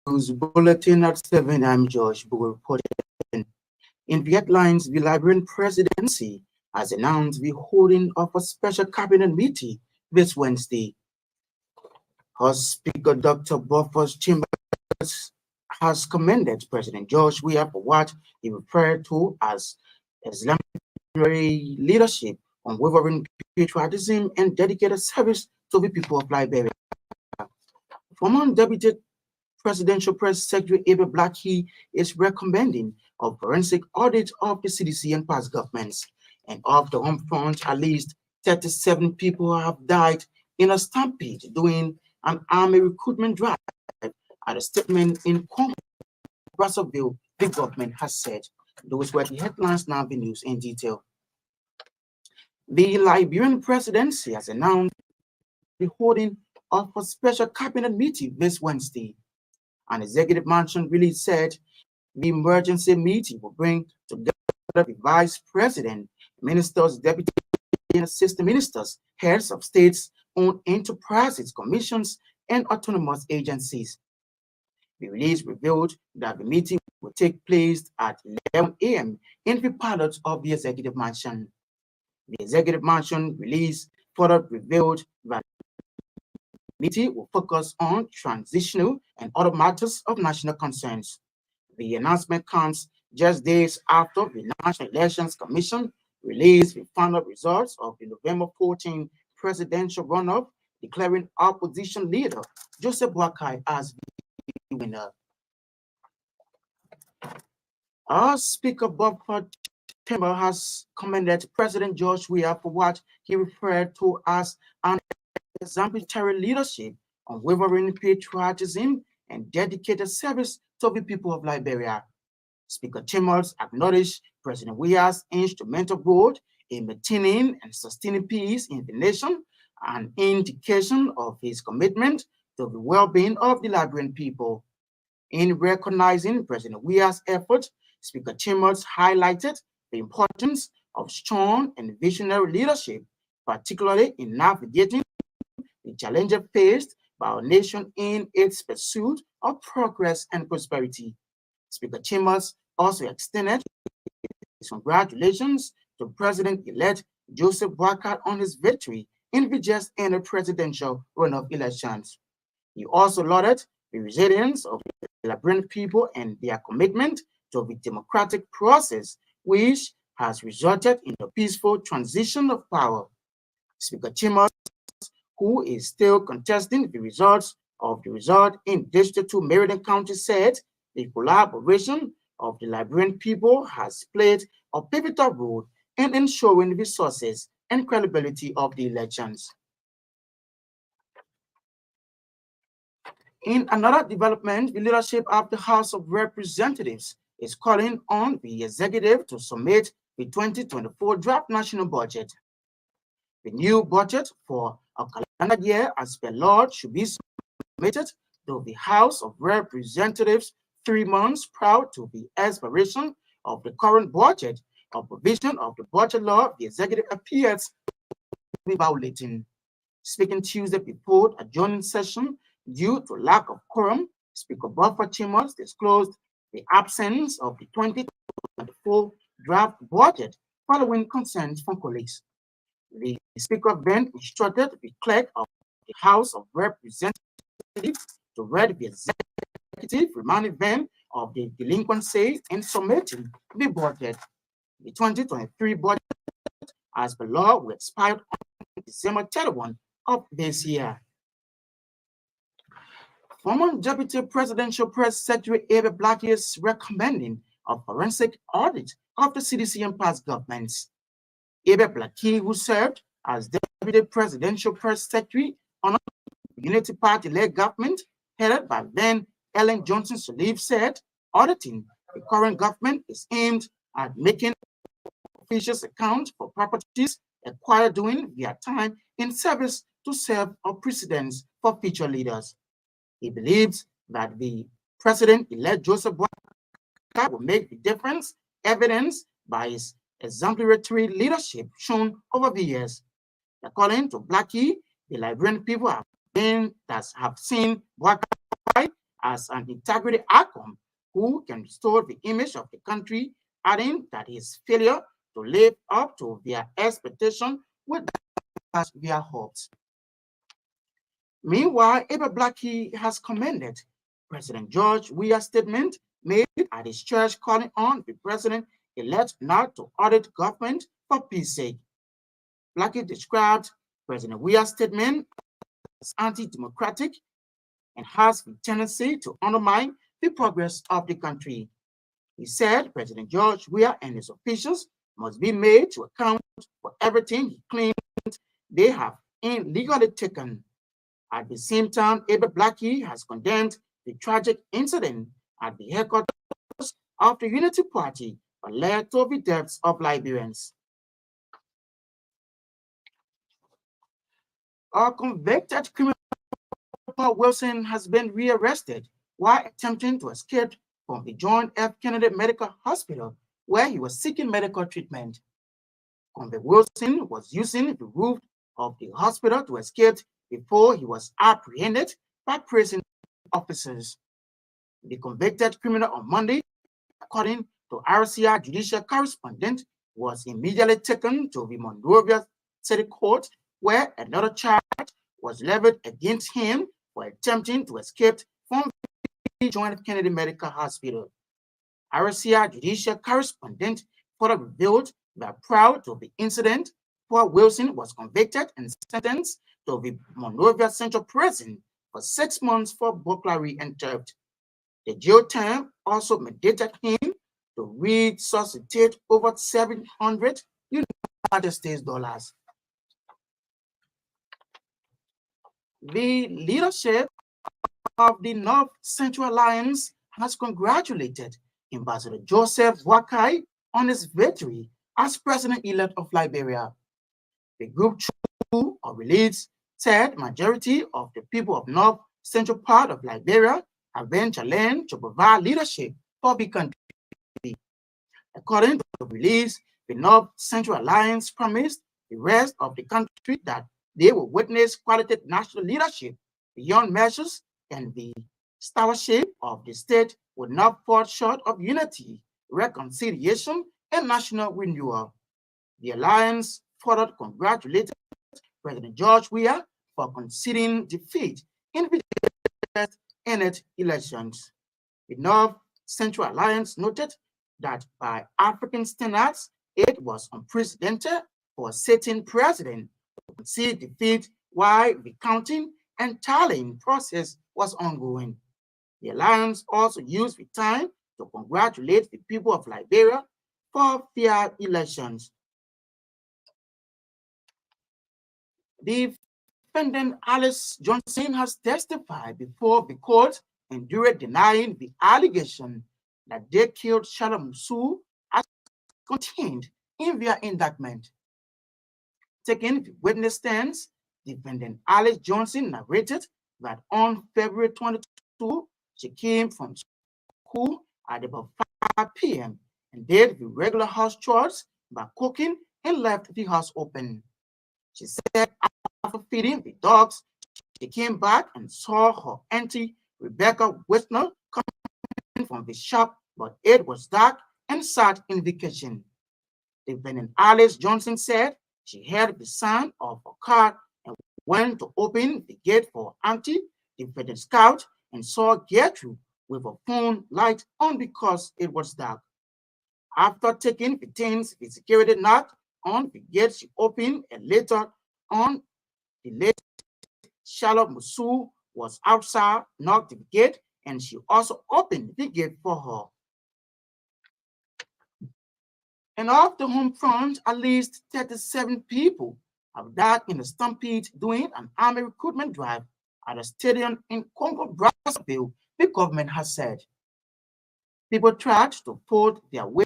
News Bulletin at 7. I'm George Bull reporting. In the headlines, the Liberian presidency has announced the holding of a special cabinet meeting this Wednesday. House Speaker Dr. Bofors Chambers has commended President George Weah for what he referred to as exemplary leadership, unwavering patriotism, and dedicated service to the people of Liberia. Former Deputy Presidential Press Secretary Abel Blackie is recommending a forensic audit of the CDC and past governments. And of the home front, at least 37 people have died in a stampede during an army recruitment drive. At a statement in Congo, Brazzaville, the government has said. Those were the headlines. Now the news in detail. The Liberian presidency has announced the holding of a special cabinet meeting this Wednesday. An executive mansion release said the emergency meeting will bring together the vice president, ministers, deputy and assistant ministers, heads of states, owned enterprises, commissions, and autonomous agencies. The release revealed that the meeting will take place at 11 a.m. in the parlor of the executive mansion. The executive mansion release further revealed that the meeting will focus on transitional and other matters of national concerns. The announcement comes just days after the National Elections Commission released the final results of the November 14 presidential runoff, declaring opposition leader Joseph Boakai as the winner. Our Speaker Bob Timber has commended President George Weah for what he referred to as an exemplary leadership, unwavering patriotism, and dedicated service to the people of Liberia. Speaker Chambers acknowledged President Weah's instrumental role in maintaining and sustaining peace in the nation, an indication of his commitment to the well-being of the Liberian people. In recognizing President Weah's efforts, Speaker Chambers highlighted the importance of strong and visionary leadership, particularly in navigating the challenges faced by our nation in its pursuit of progress and prosperity. Speaker Chambers also extended his congratulations to President-elect Joseph Boakai on his victory in the just ended presidential runoff elections. He also lauded the resilience of the Liberian people and their commitment to the democratic process, which has resulted in a peaceful transition of power. Speaker Chambers, who is still contesting the results of the result in District 2 Meriden County, said the collaboration of the Liberian people has played a pivotal role in ensuring the success and credibility of the elections. In another development, the leadership of the House of Representatives is calling on the executive to submit the 2024 draft national budget. The new budget for a calendar year as per law should be submitted to the House of Representatives 3 months prior to the expiration of the current budget. A provision of the budget law, the executive appears to be violating. Speaking Tuesday before adjourning session due to lack of quorum, Speaker Buffer Chambers disclosed the absence of the 2024 draft budget following concerns from colleagues. The Speaker then instructed the clerk of the House of Representatives to read the executive reminding them of the delinquency in submitting the budget. The 2023 budget, as per law, will expire on December 31 of this year. Former Deputy Presidential Press Secretary Abel Blackie is recommending a forensic audit of the CDC and past governments. Abel Blackie, who served as Deputy Presidential Press Secretary on the Unity Party-led government headed by then Ellen Johnson Sirleaf, said auditing the current government is aimed at making officials account for properties acquired during their time in service to serve as precedents for future leaders. He believes that the President-elect Joseph Boakai will make the difference, evidenced by his exemplary leadership shown over the years. According to Blackie, the Liberian people have seen Boakai as an integrity outcome who can restore the image of the country, adding that his failure to live up to their expectation would dash their hopes. Meanwhile, Abel Blackie has commended President George Weah's statement made at his church calling on the president-elect not to audit government for peace sake. Blackie described President Weah's statement as anti-democratic and has the tendency to undermine the progress of the country. He said President George Weah and his officials must be made to account for everything he claims they have illegally taken. At the same time, Abel Blackie has condemned the tragic incident at the headquarters of the Unity Party that led to the deaths of Liberians. A convicted criminal Paul Wilson has been rearrested while attempting to escape from the John F. Kennedy Medical Hospital where he was seeking medical treatment. Convict Wilson was using the roof of the hospital to escape before he was apprehended by prison officers. The convicted criminal on Monday, according to RCR judicial correspondent, was immediately taken to the Monrovia City Court where another charge was leveled against him for attempting to escape from the John F. Kennedy Medical Hospital. RCR judicial correspondent further revealed that prior to the incident, Paul Wilson was convicted and sentenced to the Monrovia Central Prison for 6 months for burglary and theft. The jail term also mandated him to resuscitate over 700 United States dollars. The leadership of the North Central Alliance has congratulated Ambassador Joseph Boakai on his victory as president-elect of Liberia. The group through a release said majority of the people of North Central part of Liberia have been challenged to provide leadership for the country. According to the release, the North Central Alliance promised the rest of the country that they will witness qualitative national leadership beyond measures, and the stewardship of the state would not fall short of unity, reconciliation, and national renewal. The alliance further congratulated President George Weah for conceding defeat in the Senate elections. The North Central Alliance noted that by African standards, it was unprecedented for a sitting president to concede defeat while the counting and tallying process was ongoing. The alliance also used the time to congratulate the people of Liberia for fair elections. The defendant Alice Johnson has testified before the court and during denying the allegation that they killed Charlotte Musu as contained in their indictment. Taking the witness stands, defendant Alice Johnson narrated that on February 22, she came from school at about 5 p.m. and did the regular house chores by cooking and left the house open. She said after feeding the dogs, she came back and saw her auntie Rebecca Whitner coming from the shop, but it was dark and sat in the kitchen. Defendant Alice Johnson said she heard the sound of a car and went to open the gate for auntie, defendant Scout, and saw Gertrude with her phone light on because it was dark. After taking the things, the security knocked on the gate she opened, and later on, the late Charlotte Musu was outside, knocked the gate, and she also opened the gate for her. And off the home front, at least 37 people have died in a stampede during an army recruitment drive at a stadium in Congo-Brazzaville, the government has said. People tried to force their way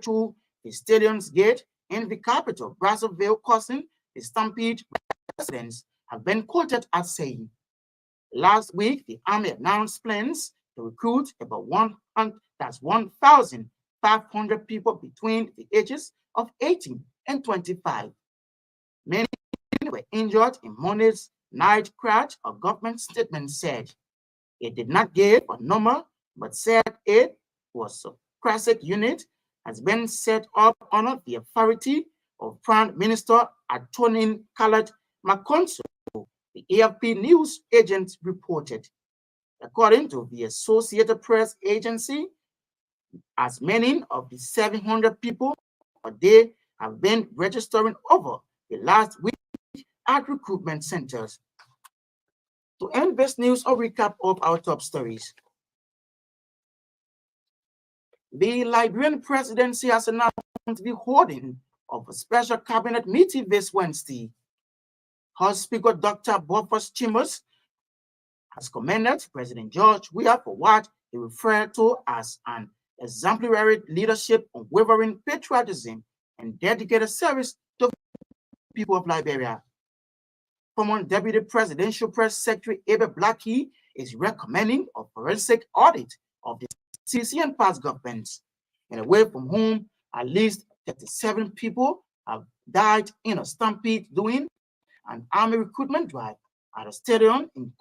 through the stadium's gate in the capital, Brazzaville, causing the stampede. Residents have been quoted as saying, last week, the army announced plans to recruit about 1,500 people between the ages of 18 and 25. Many were injured in Monday's night crash, a government statement said. It did not give a number, but said it was a classic unit has been set up under the authority of Prime Minister Antonin Khaled McConso, the AFP news agent reported. According to the Associated Press agency, as many of the 700 people a day have been registering over the last week at recruitment centers. To end this news, a recap of our top stories. The Liberian presidency has announced the holding of a special cabinet meeting this Wednesday. House Speaker Dr. Bofors Chambers has commended President George Weah for what he referred to as an exemplary leadership, unwavering patriotism, and dedicated service to the people of Liberia. Former Deputy Presidential Press Secretary Abel Blackie is recommending a forensic audit of the CC and past governments, and away from whom at least 37 people have died in a stampede during an army recruitment drive at a stadium in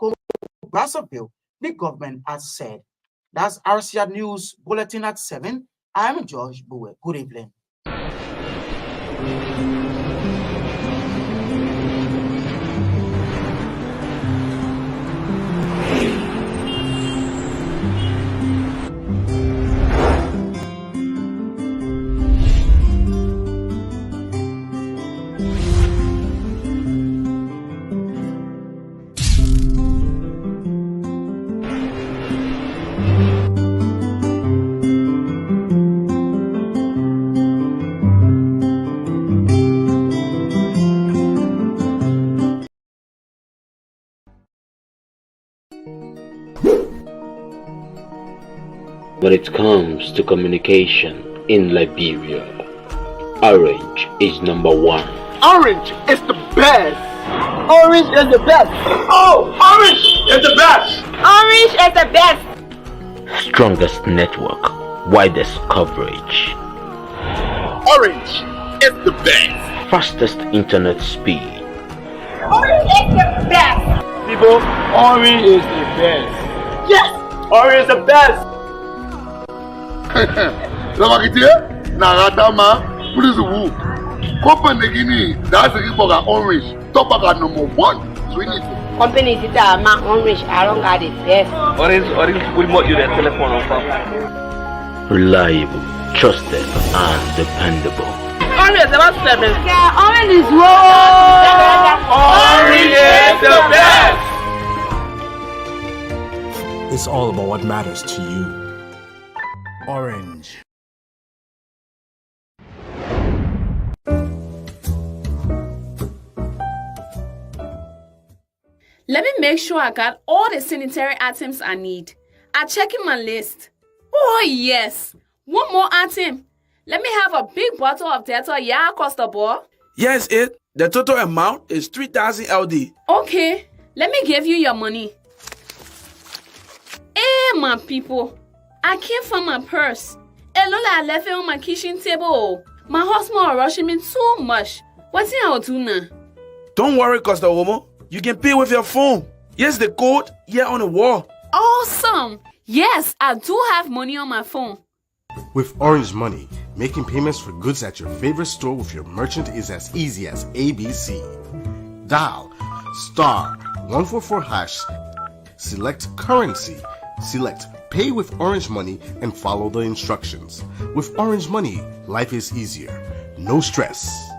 Brazzaville, the government has said. That's RCR News Bulletin at 7. I'm George Bowe. Good evening. When it comes to communication in Liberia, Orange is number one. Orange is the best! Orange is the best! Oh, Orange is the best! Orange is the best! Strongest network, widest coverage. Orange is the best! Fastest internet speed. Orange is the best! People, Orange is the best! Yes! Orange is the best! Lamakitia, Naratama, please woo. Company Guinea, that's a Riboga Orange, Topaga number 1. So we need to. Company Tita, my Orange, I don't got it best. Orange, will more you the telephone on. Reliable, trusted, and dependable. Orange is about 7. Yeah, Orange is Orange is the best! It's all about what matters to you. Orange. Let me make sure I got all the sanitary items I need. I'm checking my list. Oh yes, one more item. Let me have a big bottle of Dettol, yeah, Costable. Yes, it. The total amount is 3,000 LD. Okay, let me give you your money. Hey, my people. I can't find my purse. Lola, I left it on my kitchen table. My husband is rushing me too much. What's I'll do now? Don't worry, Costa Homo. You can pay with your phone. Yes, the code here on the wall. Awesome. Yes, I do have money on my phone. With Orange Money, making payments for goods at your favorite store with your merchant is as easy as ABC. Dial *144#, select currency, select Pay with Orange Money, and follow the instructions. With Orange Money, life is easier. No stress.